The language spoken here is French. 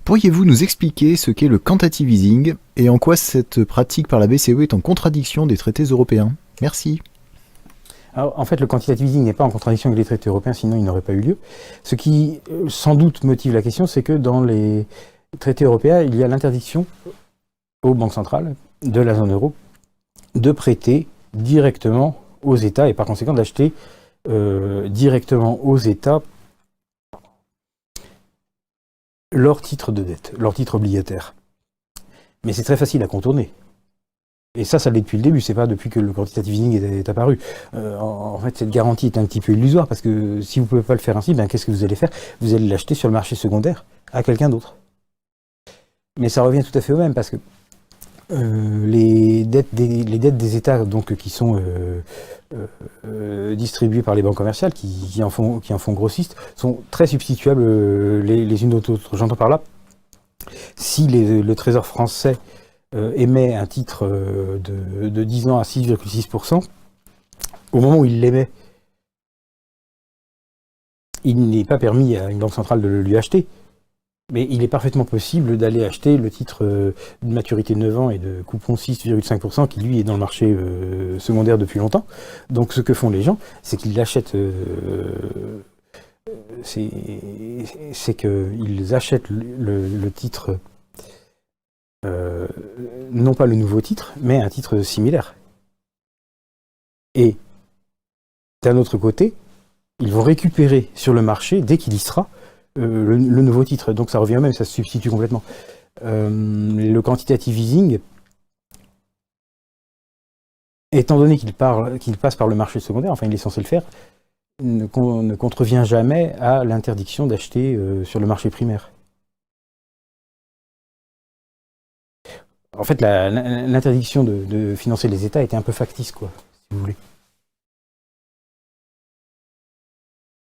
Pourriez-vous nous expliquer ce qu'est le quantitative easing et en quoi cette pratique par la BCE est en contradiction des traités européens? Merci. Alors, en fait, le quantitative easing n'est pas en contradiction avec les traités européens, sinon il n'aurait pas eu lieu. Ce qui, sans doute, motive la question, c'est que dans les traités européens, il y a l'interdiction aux banques centrales de la zone euro de prêter directement aux États et par conséquent d'acheter directement aux États leurs titres de dette, leurs titres obligataires. Mais c'est très facile à contourner. Et ça l'est depuis le début, c'est pas depuis que le quantitative easing est apparu. En fait, cette garantie est un petit peu illusoire, parce que si vous pouvez pas le faire ainsi, ben, qu'est-ce que vous allez faire? Vous allez l'acheter sur le marché secondaire à quelqu'un d'autre. Mais ça revient tout à fait au même, parce que les dettes des États donc, qui sont distribuées par les banques commerciales, qui en font grossistes, sont très substituables les unes aux autres. J'entends par là, si le Trésor français émet un titre de 10 ans à 6,6%, au moment où il l'émet, il n'est pas permis à une banque centrale de le lui acheter. Mais il est parfaitement possible d'aller acheter le titre de maturité de 9 ans et de coupon 6,5% qui lui est dans le marché secondaire depuis longtemps. Donc ce que font les gens, c'est qu'ils l'achètent, c'est qu'ils achètent le titre, non pas le nouveau titre, mais un titre similaire. Et d'un autre côté, ils vont récupérer sur le marché, dès qu'il y sera, le nouveau titre, donc ça revient au même, ça se substitue complètement. Le quantitative easing, étant donné qu'il passe par le marché secondaire, enfin il est censé le faire, ne contrevient jamais à l'interdiction d'acheter sur le marché primaire. En fait, l'interdiction de financer les États était un peu factice, quoi, si vous voulez.